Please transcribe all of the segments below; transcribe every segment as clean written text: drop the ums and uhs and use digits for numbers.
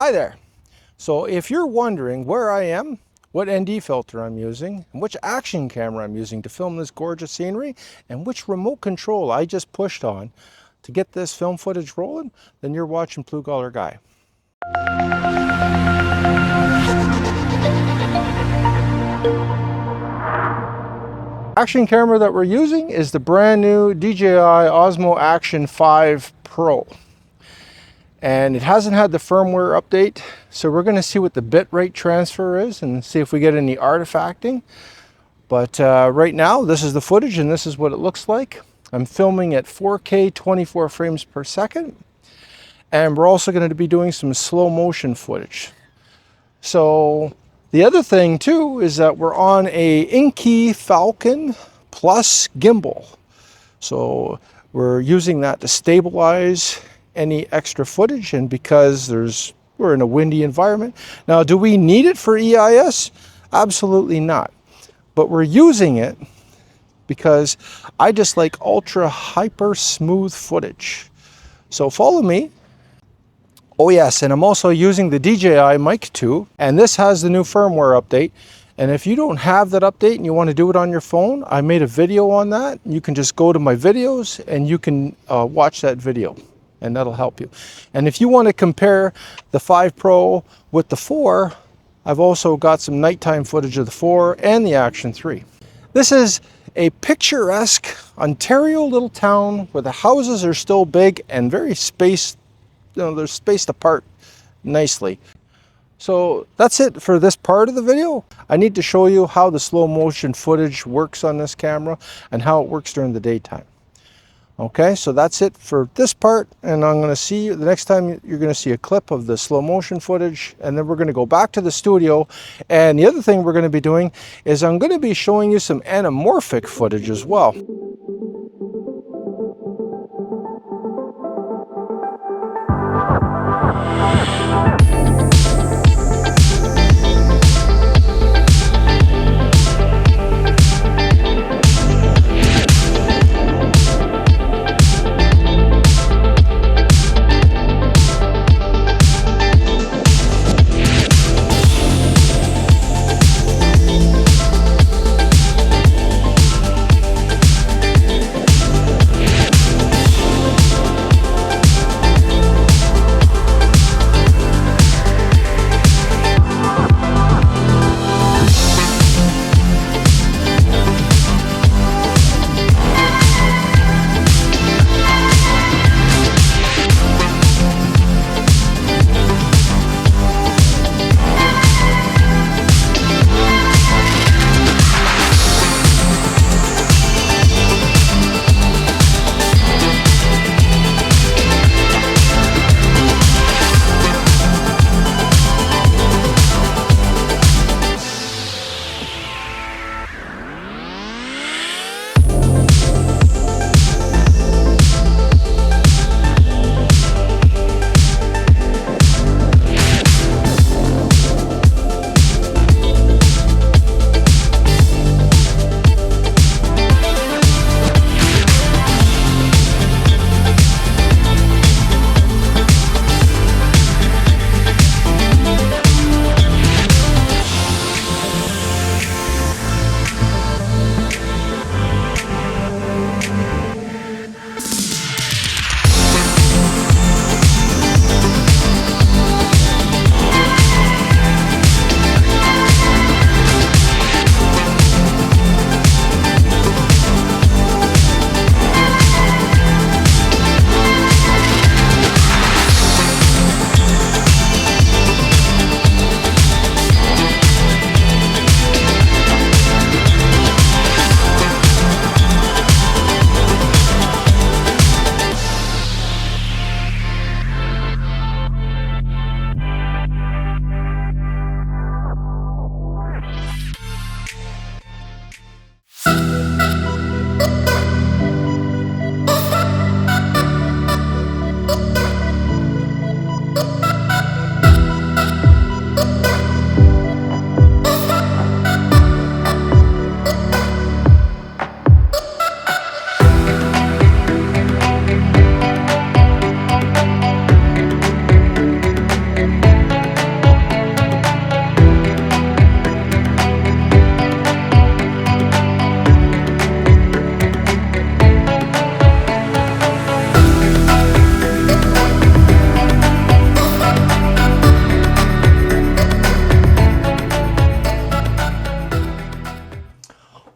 Hi there. So if you're wondering where I am, what ND filter I'm using, and which action camera I'm using to film this gorgeous scenery, and which remote control I just pushed on to get this film footage rolling, then you're watching Blue Collar Guy. Action camera that we're using is the brand new DJI Osmo Action 5 Pro. And it hasn't had the firmware update, so we're going to see what the bitrate transfer is and see if we get any artifacting. But right now, this is the footage and this is what it looks like. I'm filming at 4K 24 frames per second, and we're also going to be doing some slow motion footage. So the other thing too is that we're on a Inky Falcon Plus gimbal, so we're using that to stabilize any extra footage, and because we're in a windy environment. Now, do we need it for EIS? Absolutely not. But we're using it because I just like ultra hyper smooth footage. So follow me. Oh yes, and I'm also using the DJI Mic 2, and this has the new firmware update. And if you don't have that update and you want to do it on your phone, I made a video on that. You can just go to my videos and you can watch that video, and that'll help you. And if you want to compare the 5 Pro with the 4, I've also got some nighttime footage of the 4 and the Action 3. This is a picturesque Ontario little town where the houses are still big and very spaced, they're spaced apart nicely. So that's it for this part of the video. I need to show you how the slow motion footage works on this camera and how it works during the daytime. Okay, so that's it for this part, and I'm going to see you the next time. You're going to see a clip of the slow motion footage, and then we're going to go back to the studio. And the other thing we're going to be doing is I'm going to be showing you some anamorphic footage as well.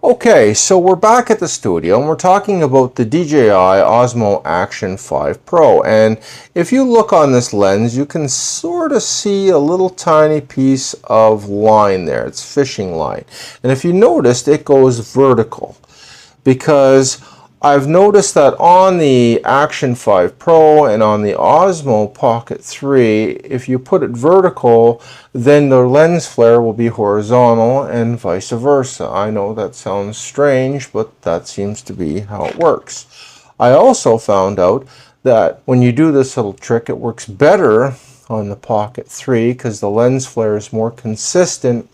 Okay, so we're back at the studio and we're talking about the DJI Osmo Action 5 Pro, and if you look on this lens you can sort of see a little tiny piece of line there. It's fishing line, and if you noticed it goes vertical, because I've noticed that on the Action 5 Pro and on the Osmo Pocket 3, if you put it vertical, then the lens flare will be horizontal and vice versa. I know that sounds strange, but that seems to be how it works. I also found out that when you do this little trick, it works better on the Pocket 3 because the lens flare is more consistent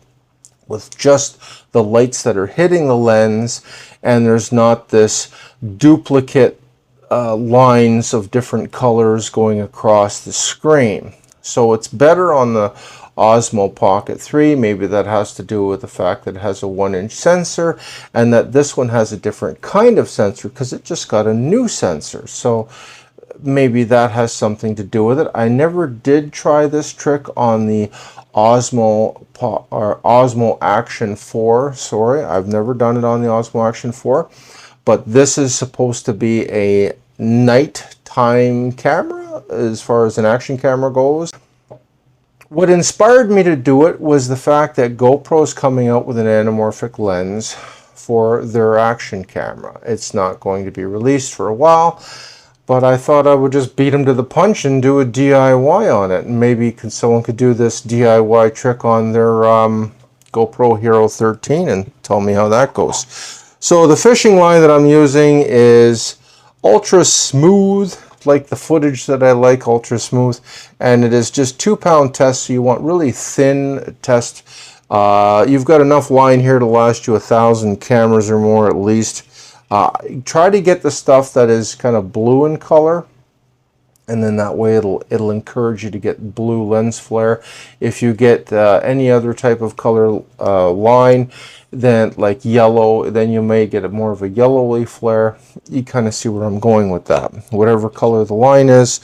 with just the lights that are hitting the lens, and there's not this duplicate lines of different colors going across the screen. So it's better on the Osmo Pocket 3. Maybe that has to do with the fact that it has a 1-inch sensor, and that this one has a different kind of sensor because it just got a new sensor. So maybe that has something to do with it. I never did try this trick on the Osmo Action 4. Sorry, I've never done it on the Osmo Action 4, but this is supposed to be a nighttime camera as far as an action camera goes. What inspired me to do it was the fact that GoPro's coming out with an anamorphic lens for their action camera. It's not going to be released for a while, but I thought I would just beat them to the punch and do a DIY on it. And maybe someone could do this DIY trick on their GoPro Hero 13 and tell me how that goes. So the fishing line that I'm using is ultra smooth, like the footage that I like, ultra smooth. And it is just 2-pound test, so you want really thin test. You've got enough line here to last you 1,000 cameras or more at least. Try to get the stuff that is kind of blue in color, and then that way it'll encourage you to get blue lens flare. If you get any other type of color line, then like yellow, then you may get more of a yellowy flare. You kind of see where I'm going with that. Whatever color the line is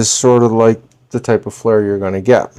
sort of like the type of flare you're going to get.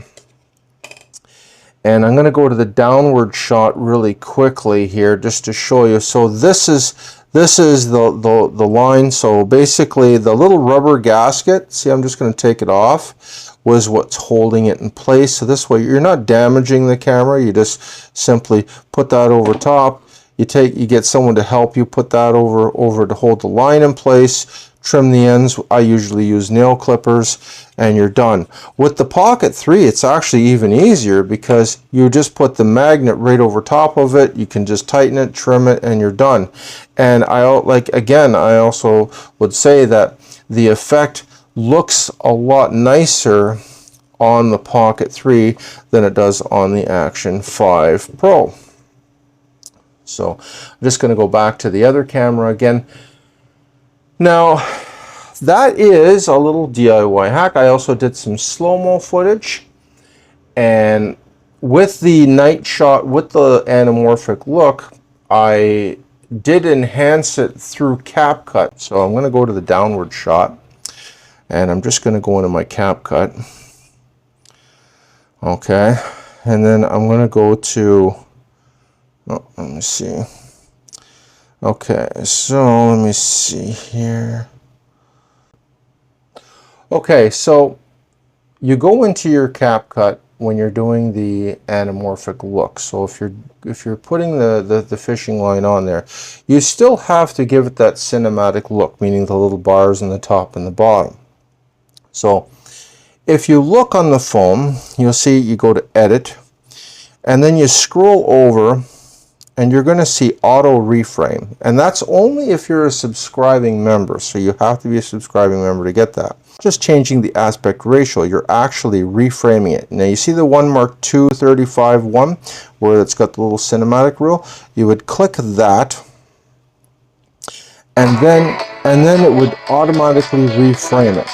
And I'm going to go to the downward shot really quickly here just to show you. So this is the line. So basically the little rubber gasket, see, I'm just going to take it off, was what's holding it in place. So this way you're not damaging the camera. You just simply put that over top. You get someone to help you put that over to hold the line in place. Trim the ends. I usually use nail clippers, and you're done. With the Pocket 3, it's actually even easier because you just put the magnet right over top of it. You can just tighten it, trim it, and you're done. And I also would say that the effect looks a lot nicer on the Pocket 3 than it does on the Action 5 Pro. So I'm just going to go back to the other camera again. Now, that is a little DIY hack. I also did some slow-mo footage, and with the night shot, with the anamorphic look, I did enhance it through Capcut. So I'm going to go to the downward shot, and I'm just going to go into my Capcut. Okay, and then I'm going to go to, let me see. Okay, so let me see here. Okay, so you go into your Capcut when you're doing the anamorphic look. So if you're putting the fishing line on there, you still have to give it that cinematic look, meaning the little bars in the top and the bottom. So if you look on the phone, you'll see you go to Edit, and then you scroll over, and you're going to see auto reframe, and that's only if you're a subscribing member, so you have to be a subscribing member to get that. Just changing the aspect ratio, you're actually reframing it. Now you see the one marked 235:1 where it's got the little cinematic rule. You would click that, and then it would automatically reframe it.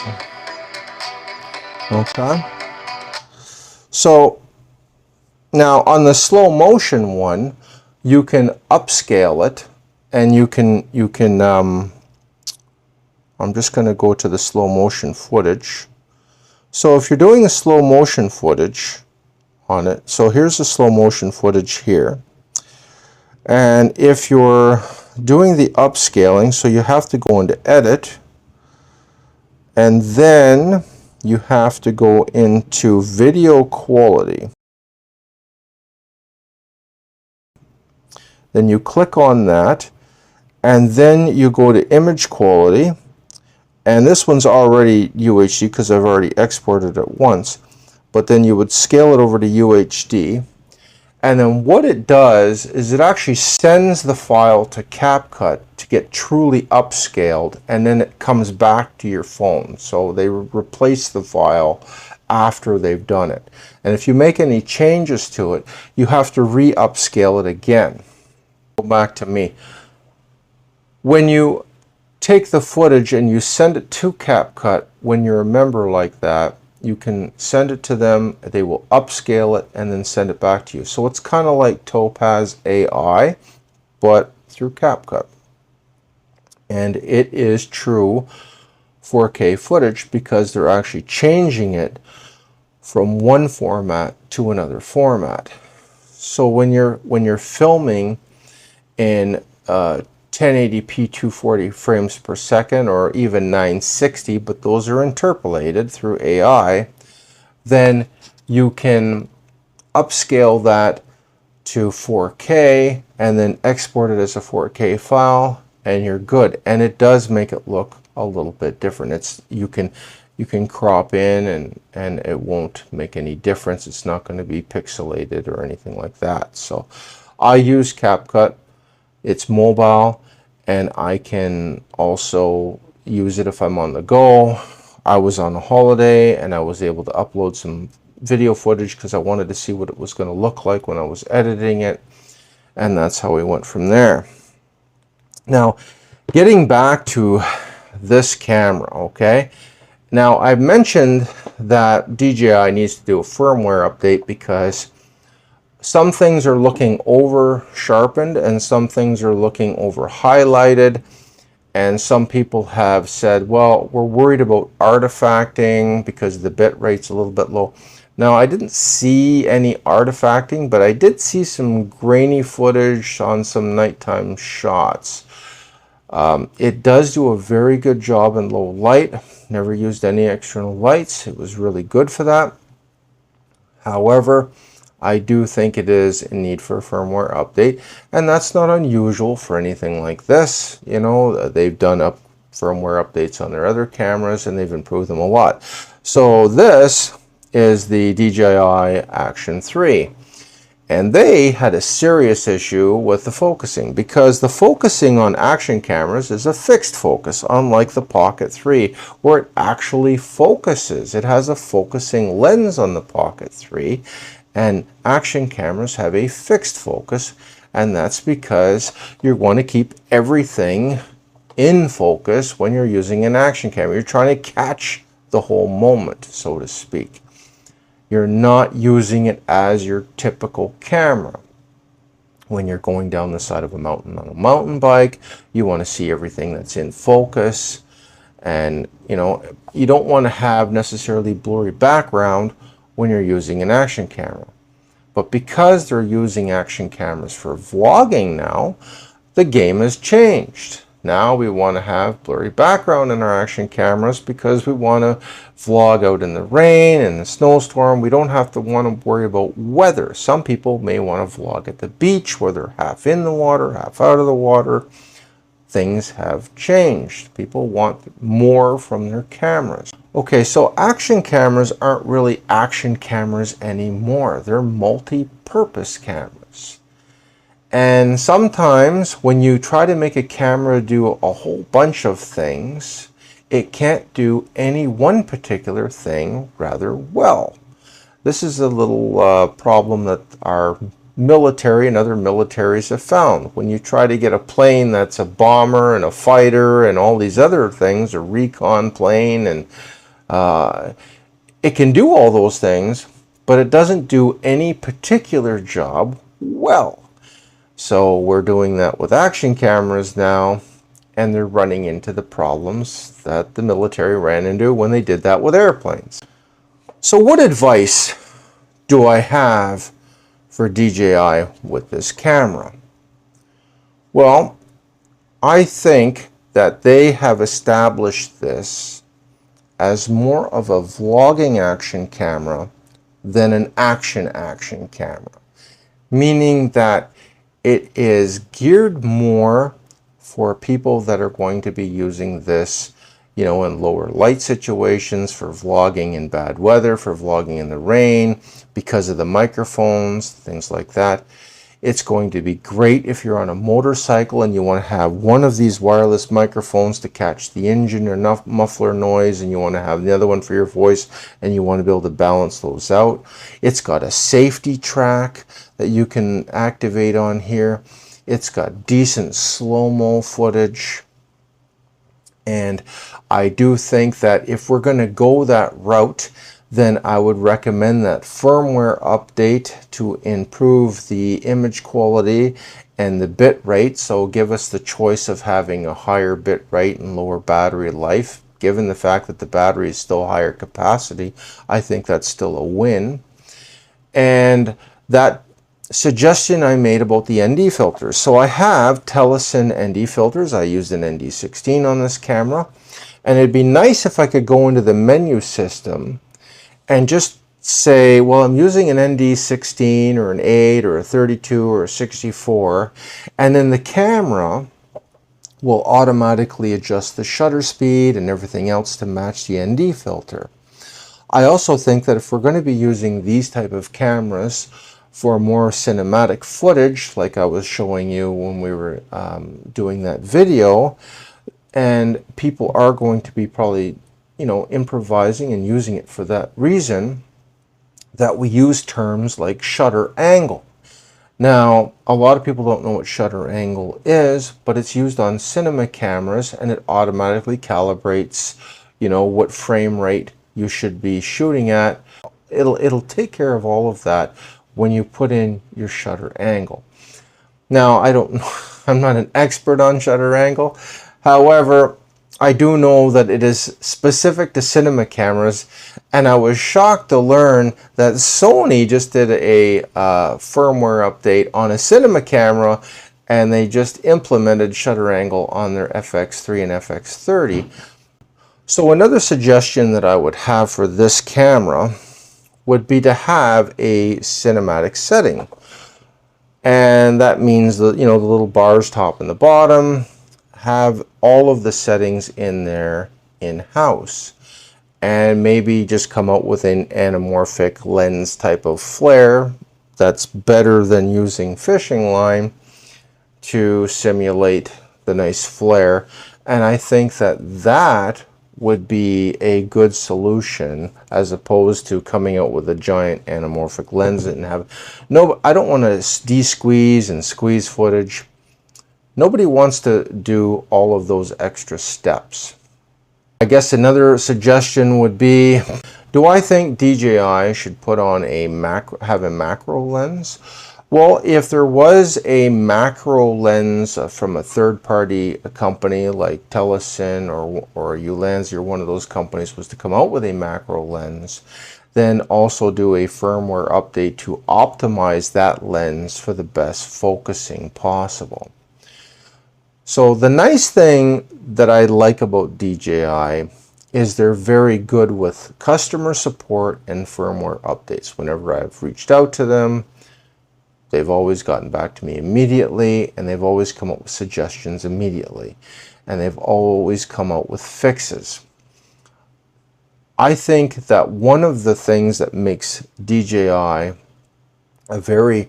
Okay, so now on the slow motion one, you can upscale it, and you can I'm just going to go to the slow motion footage. So if you're doing the slow motion footage on it, so here's the slow motion footage here, And if you're doing the upscaling, so you have to go into edit, and then you have to go into video quality. Then you click on that, and then you go to image quality, and this one's already UHD because I've already exported it once, but then you would scale it over to UHD, and then what it does is it actually sends the file to Capcut to get truly upscaled, and then it comes back to your phone. So they replace the file after they've done it, and if you make any changes to it, you have to re-upscale it again. Go back to me. When you take the footage and you send it to Capcut, when you're a member like that, you can send it to them, they will upscale it and then send it back to you. So it's kind of like Topaz AI, but through Capcut. And it is true 4K footage because they're actually changing it from one format to another format. So when you're filming in 1080p 240 frames per second, or even 960, but those are interpolated through AI, then you can upscale that to 4K and then export it as a 4K file, and you're good. And it does make it look a little bit different. You can crop in and it won't make any difference. It's not going to be pixelated or anything like that. So I use Capcut. It's mobile, and I can also use it if I'm on the go. I was on a holiday and I was able to upload some video footage because I wanted to see what it was going to look like when I was editing it, and that's how we went from there. Now, getting back to this camera, okay? Now, I've mentioned that DJI needs to do a firmware update because some things are looking over sharpened and some things are looking over highlighted, and some people have said, well, we're worried about artifacting because the bit rate's a little bit low. Now, I didn't see any artifacting, but I did see some grainy footage on some nighttime shots. It does do a very good job in low light. Never used any external lights. It was really good for that. However, I do think it is in need for a firmware update, and that's not unusual for anything like this. You know, they've done firmware updates on their other cameras and they've improved them a lot. So this is the DJI Action 3, and they had a serious issue with the focusing because the focusing on action cameras is a fixed focus, unlike the Pocket 3 where it actually focuses. It has a focusing lens on the Pocket 3, and action cameras have a fixed focus, and that's because you want to keep everything in focus when you're using an action camera. You're trying to catch the whole moment, so to speak. You're not using it as your typical camera. When you're going down the side of a mountain on a mountain bike, you want to see everything that's in focus, and you know, you don't want to have necessarily blurry background when you're using an action camera. But because they're using action cameras for vlogging now, the game has changed. Now we want to have blurry background in our action cameras because we want to vlog out in the rain and the snowstorm. We don't have to want to worry about weather. Some people may want to vlog at the beach where they're half in the water, half out of the water. Things have changed. People want more from their cameras. Okay, so action cameras aren't really action cameras anymore. They're multi-purpose cameras. And sometimes when you try to make a camera do a whole bunch of things, it can't do any one particular thing rather well. This is a little problem that our military and other militaries have found. When you try to get a plane that's a bomber and a fighter and all these other things, a recon plane, and it can do all those things, but it doesn't do any particular job well. So we're doing that with action cameras now, and they're running into the problems that the military ran into when they did that with airplanes. So what advice do I have for DJI with this camera? Well, I think that they have established this as more of a vlogging action camera than an action camera, meaning that it is geared more for people that are going to be using this, you know, in lower light situations, for vlogging in bad weather, for vlogging in the rain, because of the microphones, things like that. It's going to be great if you're on a motorcycle and you want to have one of these wireless microphones to catch the engine or muffler noise, and you want to have the other one for your voice, and you want to be able to balance those out. It's got a safety track that you can activate on here. It's got decent slow-mo footage. And I do think that if we're going to go that route, then I would recommend that firmware update to improve the image quality and the bit rate. So give us the choice of having a higher bit rate and lower battery life. Given the fact that the battery is still higher capacity, I think that's still a win. And that suggestion I made about the ND filters. So I have Telesin ND filters. I used an ND16 on this camera. And it'd be nice if I could go into the menu system and just say, well, I'm using an ND16 or an 8 or a 32 or a 64, and then the camera will automatically adjust the shutter speed and everything else to match the ND filter. I also think that if we're going to be using these type of cameras for more cinematic footage, like I was showing you when we were doing that video, and people are going to be probably, you know, improvising and using it for that reason, that we use terms like shutter angle. Now, a lot of people don't know what shutter angle is, but it's used on cinema cameras, and it automatically calibrates, you know, what frame rate you should be shooting at. It'll take care of all of that when you put in your shutter angle. Now, I'm not an expert on shutter angle. However, I do know that it is specific to cinema cameras, and I was shocked to learn that Sony just did a firmware update on a cinema camera, and they just implemented shutter angle on their FX3 and FX30. So another suggestion that I would have for this camera would be to have a cinematic setting. And that means that, you know, the little bars top and the bottom, have all of the settings in there in-house, and maybe just come out with an anamorphic lens type of flare that's better than using fishing line to simulate the nice flare. And I think that that would be a good solution, as opposed to coming out with a giant anamorphic lens and have no. I don't want to de-squeeze and squeeze footage. Nobody wants to do all of those extra steps. I guess another suggestion would be, do I think DJI should put on have a macro lens? Well, if there was a macro lens from a third-party company like Telesin or Ulanzi, or one of those companies was to come out with a macro lens, then also do a firmware update to optimize that lens for the best focusing possible. So the nice thing that I like about DJI is they're very good with customer support and firmware updates. Whenever I've reached out to them, they've always gotten back to me immediately, and they've always come up with suggestions immediately, and they've always come out with fixes. I think that one of the things that makes DJI a very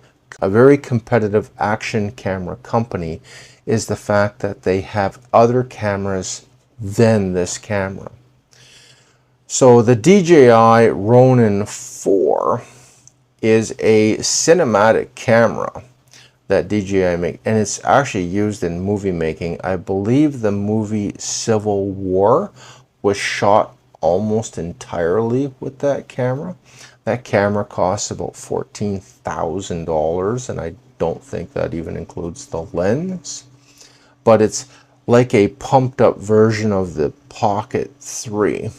competitive action camera company is the fact that they have other cameras than this camera. So the DJI Ronin 4 is a cinematic camera that DJI make, and it's actually used in movie making. I believe the movie Civil War was shot almost entirely with that camera. That camera costs about $14,000, and I don't think that even includes the lens. But it's like a pumped up version of the Pocket 3.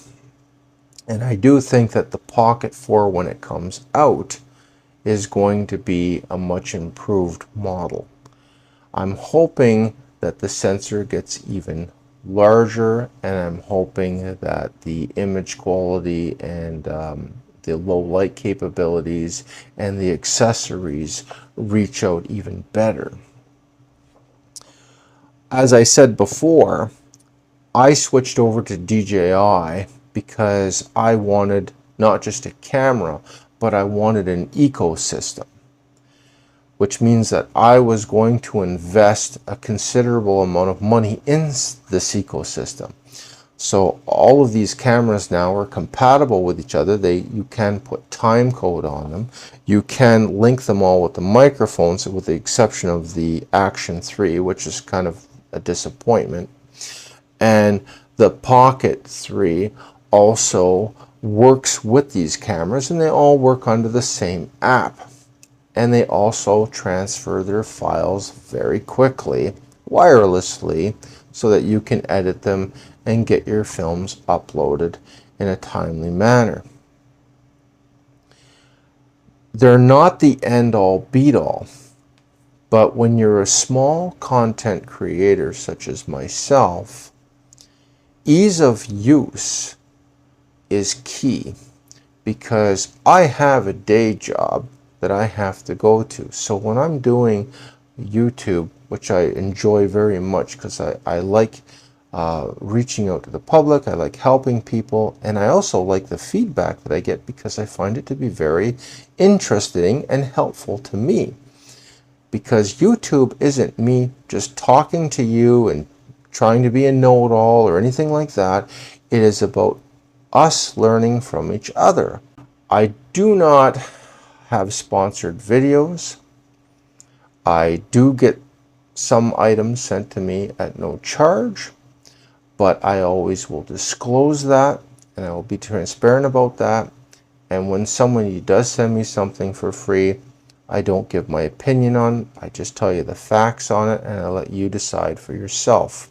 And I do think that the Pocket 4, when it comes out, is going to be a much improved model. I'm hoping that the sensor gets even larger, and I'm hoping that the image quality and the low light capabilities and the accessories reach out even better. As I said before, I switched over to DJI because I wanted not just a camera, but I wanted an ecosystem, which means that I was going to invest a considerable amount of money in this ecosystem. So all of these cameras now are compatible with each other. You can put time code on them. You can link them all with the microphones, with the exception of the Action 3, which is kind of a disappointment. And the Pocket 3 also works with these cameras, and they all work under the same app. And they also transfer their files very quickly, wirelessly, so that you can edit them and get your films uploaded in a timely manner. They're not the end-all be-all, but when you're a small content creator such as myself, ease of use is key, because I have a day job that I have to go to. So when I'm doing YouTube, which I enjoy very much because I like reaching out to the public, I like helping people, and I also like the feedback that I get because I find it to be very interesting and helpful to me. Because YouTube isn't me just talking to you and trying to be a know-it-all or anything like that. It is about us learning from each other. I do not have sponsored videos. I do get some items sent to me at no charge, but I always will disclose that, and I will be transparent about that. And when somebody does send me something for free, I don't give my opinion on it. I just tell you the facts on it, and I let you decide for yourself.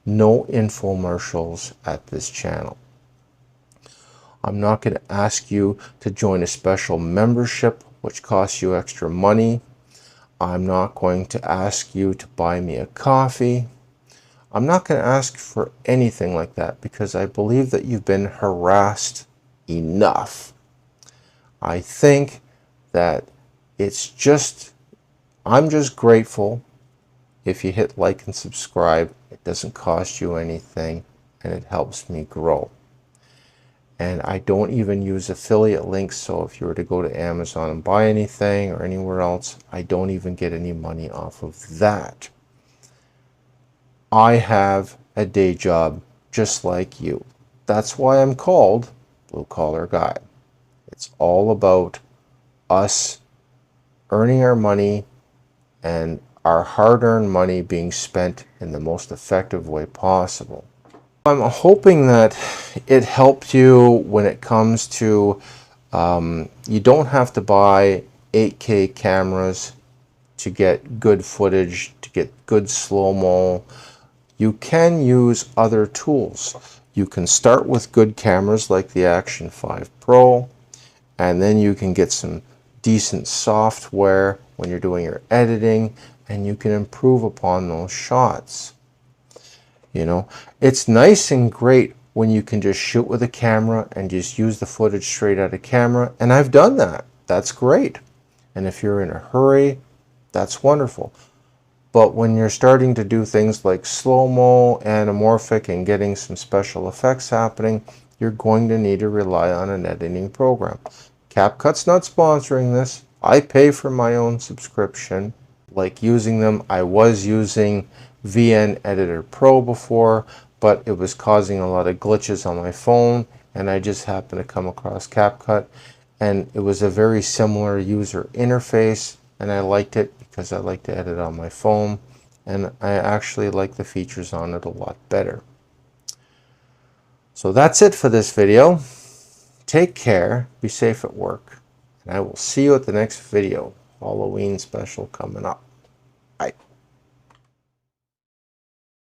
No infomercials at this channel. I'm not going to ask you to join a special membership, which costs you extra money. I'm not going to ask you to buy me a coffee. I'm not going to ask for anything like that because I believe that you've been harassed enough. I think that I'm just grateful if you hit like and subscribe. It doesn't cost you anything, and it helps me grow. And I don't even use affiliate links, so if you were to go to Amazon and buy anything or anywhere else, I don't even get any money off of that. I have a day job just like you. That's why I'm called Blue Collar Guy. It's all about us earning our money and our hard-earned money being spent in the most effective way possible. I'm hoping that it helped you when it comes to you don't have to buy 8K cameras to get good footage, to get good slow-mo. You can use other tools. You can start with good cameras like the Action 5 Pro, and then you can get some decent software when you're doing your editing, and you can improve upon those shots. You know, it's nice and great when you can just shoot with a camera and just use the footage straight out of camera, and I've done that. That's great. And if you're in a hurry, that's wonderful. But when you're starting to do things like slow-mo, anamorphic, and getting some special effects happening, you're going to need to rely on an editing program. Capcut's not sponsoring this. I pay for my own subscription. Like using them, I was using VN Editor Pro before, but it was causing a lot of glitches on my phone, and I just happened to come across Capcut, and it was a very similar user interface, and I liked it because I like to edit on my phone, and I actually like the features on it a lot better. So that's it for this video. Take care, be safe at work, and I will see you at the next video. Halloween special coming up. Bye.